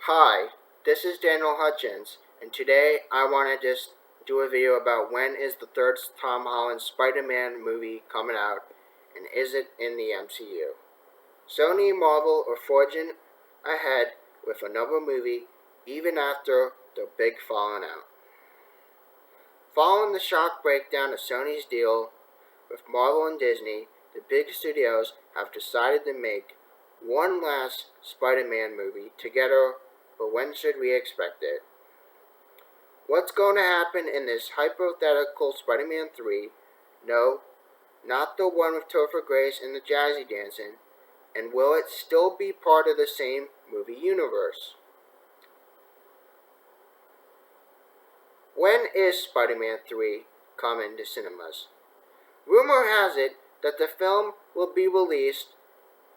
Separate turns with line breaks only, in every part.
Hi, this is Daniel Hutchins, and today I want to just do a video about when is the third Tom Holland Spider-Man movie coming out, and is it in the MCU? Sony and Marvel are forging ahead with another movie even after the big falling out. Following the shock breakdown of Sony's deal with Marvel and Disney, the big studios have decided to make one last Spider-Man movie together, but when should we expect it? What's going to happen in this hypothetical Spider-Man 3? No, not the one with Topher Grace and the Jazzy dancing. And will it still be part of the same movie universe? When is Spider-Man 3 coming to cinemas? Rumor has it that the film will be released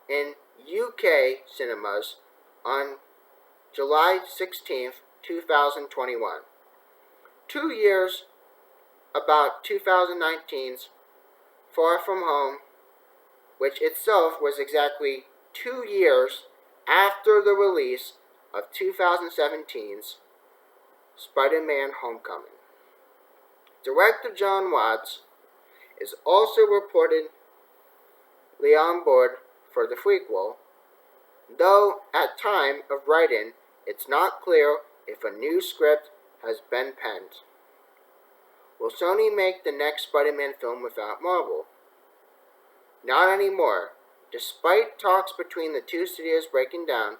in UK cinemas on July 16th, 2021. 2 years about 2019's Far From Home, which itself was exactly 2 years after the release of 2017's Spider-Man Homecoming. Director John Watts is also reportedly on board for the prequel, though at time of writing it's not clear if a new script has been penned. Will Sony make the next Spider-Man film without Marvel? Not anymore. Despite talks between the two studios breaking down,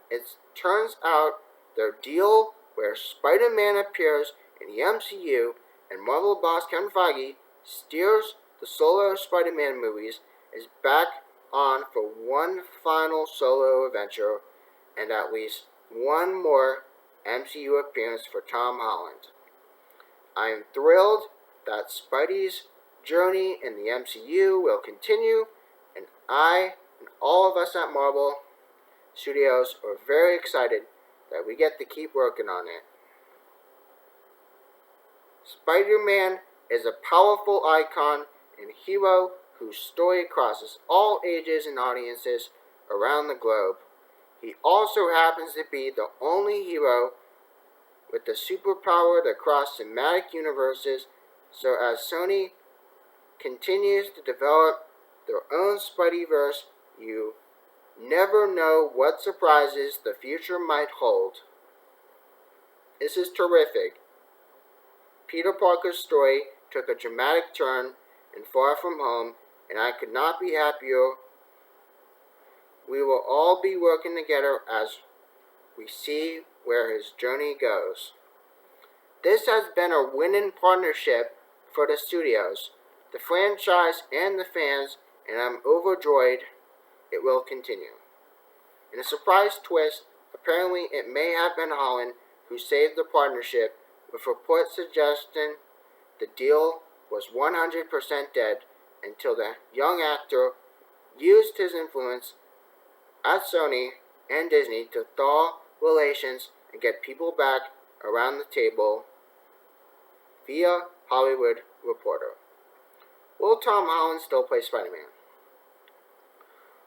it turns out their deal where Spider-Man appears in the MCU and Marvel boss Kevin Feige steers the solo Spider-Man movies is back on for one final solo adventure and at least one more MCU appearance for Tom Holland. I am thrilled that Spidey's journey in the MCU will continue, and I and all of us at Marvel Studios are very excited that we get to keep working on it. Spider-Man is a powerful icon and hero whose story crosses all ages and audiences around the globe. He also happens to be the only hero with the superpower to cross cinematic universes, so as Sony continues to develop their own Spideyverse, you never know what surprises the future might hold. This is terrific. Peter Parker's story took a dramatic turn in Far From Home, and I could not be happier. We will all be working together as we see where his journey goes. This has been a winning partnership for the studios, the franchise, and the fans, and I'm overjoyed it will continue. In a surprise twist, apparently it may have been Holland who saved the partnership, with reports suggesting the deal was 100% dead until the young actor used his influence at Sony and Disney to thaw relations and get people back around the table via Hollywood Reporter. Will Tom Holland still play Spider-Man?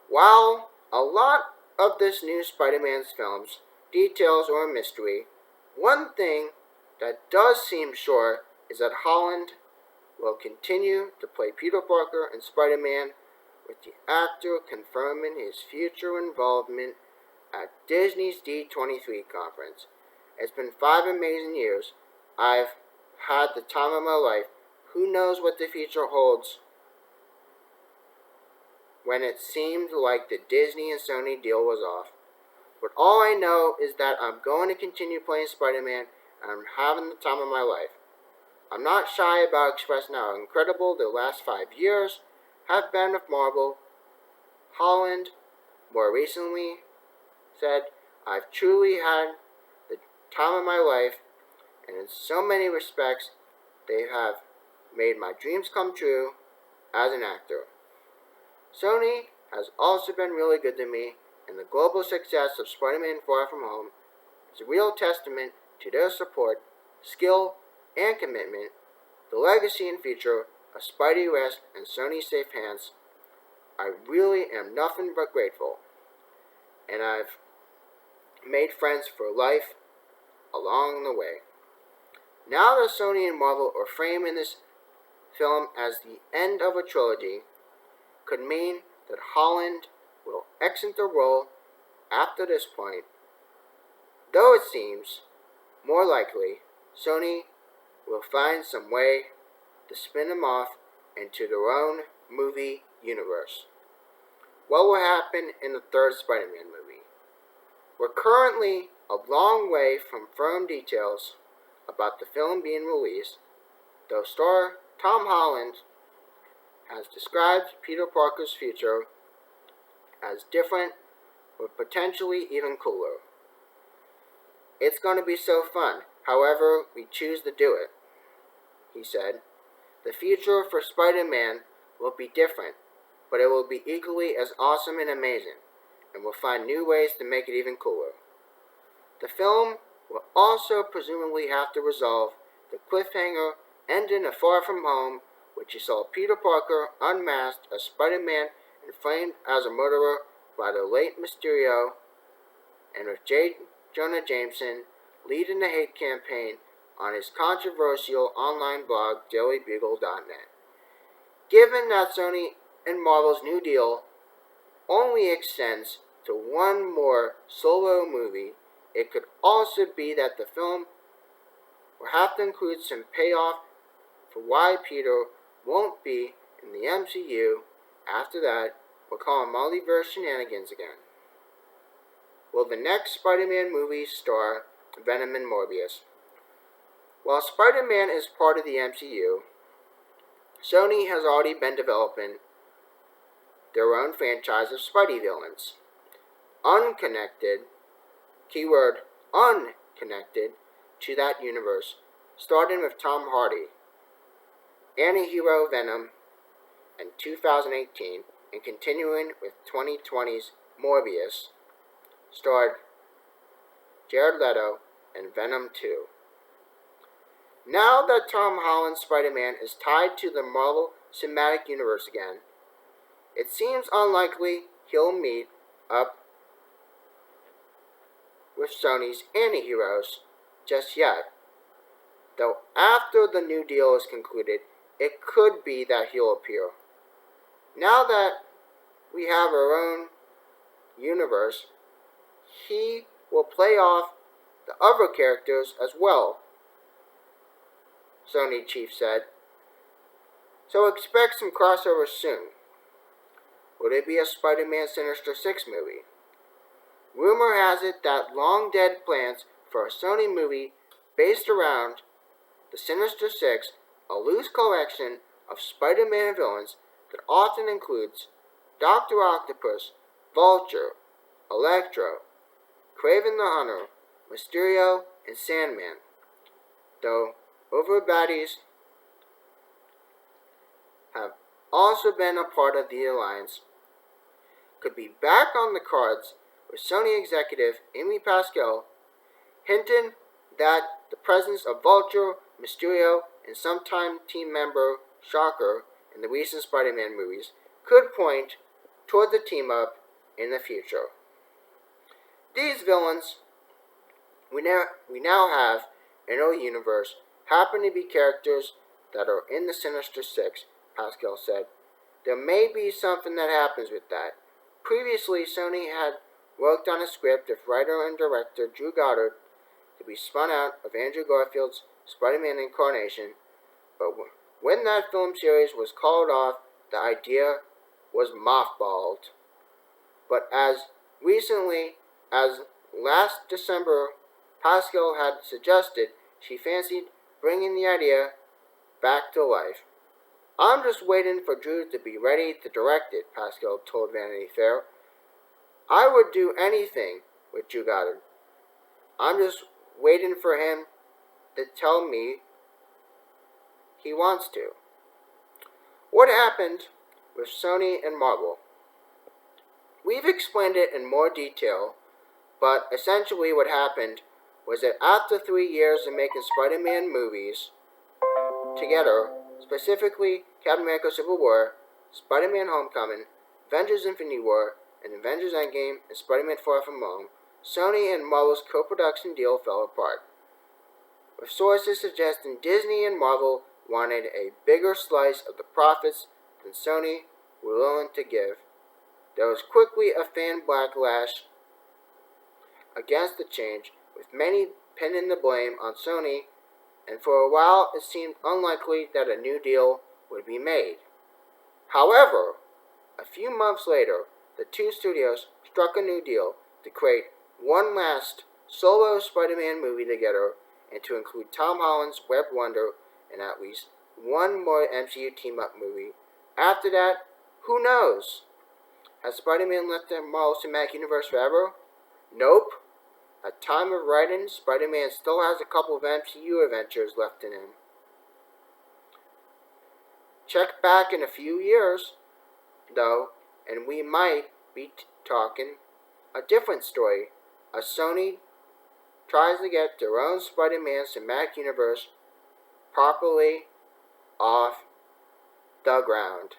While a lot of this new Spider-Man's films details are a mystery, one thing that does seem sure is that Holland will continue to play Peter Parker and Spider-Man, with the actor confirming his future involvement at Disney's D23 conference. It's been 5 amazing years. I've had the time of my life. Who knows what the future holds? When it seemed like the Disney and Sony deal was off. But all I know is that I'm going to continue playing Spider-Man, and I'm having the time of my life. I'm not shy about expressing how incredible the last 5 years have been with Marvel. Holland, more recently, said, I've truly had the time of my life, and in so many respects, they have made my dreams come true as an actor. Sony has also been really good to me, and the global success of Spider-Man Far From Home is a real testament to their support, skill, and commitment. The legacy and future of Spidey rest in Sony's safe hands. I really am nothing but grateful. And I've made friends for life along the way. Now that Sony and Marvel are framing this film as the end of a trilogy, could mean that Holland will exit the role after this point, though it seems more likely Sony will find some way to spin them off into their own movie universe. What will happen in the third Spider-Man movie? We're currently a long way from firm details about the film being released, though star Tom Holland has described Peter Parker's future as different but potentially even cooler. It's going to be so fun, however we choose to do it, he said. The future for Spider-Man will be different, but it will be equally as awesome and amazing, and we'll find new ways to make it even cooler. The film will also presumably have to resolve the cliffhanger ending of Far From Home, which you saw Peter Parker unmasked as Spider-Man and framed as a murderer by the late Mysterio, and with J. Jonah Jameson leading the hate campaign on his controversial online blog dailybugle.net. Given that Sony and Marvel's New Deal only extends to one more solo movie, it could also be that the film will have to include some payoff for why Peter won't be in the MCU. After that, we'll call him multiverse shenanigans again. Will the next Spider-Man movie star Venom and Morbius? While Spider-Man is part of the MCU, Sony has already been developing their own franchise of Spidey villains. Unconnected, keyword unconnected, to that universe, starting with Tom Hardy, anti-hero Venom in 2018, and continuing with 2020's Morbius, starred Jared Leto in Venom 2. Now that Tom Holland's Spider-Man is tied to the Marvel Cinematic Universe again, it seems unlikely he'll meet up with Sony's anti-heroes just yet, though after the New Deal is concluded, it could be that he'll appear. Now that we have our own universe, he will play off the other characters as well, Sony chief said. So expect some crossovers soon. Would it be a Spider-Man Sinister Six movie? Rumor has it that long-dead plans for a Sony movie based around the Sinister Six, a loose collection of Spider-Man villains that often includes Dr. Octopus, Vulture, Electro, Kraven the Hunter, Mysterio, and Sandman. Though other baddies have also been a part of the alliance, could be back on the cards, with Sony executive Amy Pascal hinting that the presence of Vulture, Mysterio, and sometime team member Shocker in the recent Spider-Man movies could point toward the team-up in the future. These villains we now have in our universe happen to be characters that are in the Sinister Six, Pascal said. There may be something that happens with that. Previously, Sony had worked on a script with writer and director Drew Goddard to be spun out of Andrew Garfield's Spider-Man incarnation, but when that film series was called off, the idea was mothballed. But as recently as last December, Pascal had suggested she fancied bringing the idea back to life. I'm just waiting for Drew to be ready to direct it, Pascal told Vanity Fair. I would do anything with Drew Goddard. I'm just waiting for him to tell me he wants to. What happened with Sony and Marvel? We've explained it in more detail, but essentially what happened was that after 3 years of making Spider-Man movies together, specifically Captain America Civil War, Spider-Man Homecoming, Avengers Infinity War, and Avengers Endgame, and Spider-Man Far From Home, Sony and Marvel's co-production deal fell apart, with sources suggesting Disney and Marvel wanted a bigger slice of the profits than Sony were willing to give. There was quickly a fan backlash against the change, with many pinning the blame on Sony, and for a while it seemed unlikely that a new deal would be made. However, a few months later, the two studios struck a new deal to create one last solo Spider-Man movie together and to include Tom Holland's Web Wonder in at least one more MCU team-up movie. After that, who knows? Has Spider-Man left the Marvel Cinematic Universe forever? Nope. At time of writing, Spider-Man still has a couple of MCU adventures left in him. Check back in a few years, though, and we might be talking a different story. As Sony tries to get their own Spider-Man Cinematic Universe properly off the ground.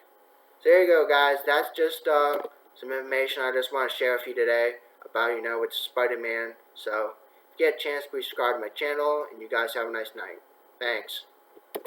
So there you go, guys. That's just some information I just want to share with you today about, with Spider-Man. So if you get a chance, please subscribe to my channel, and you guys have a nice night. Thanks.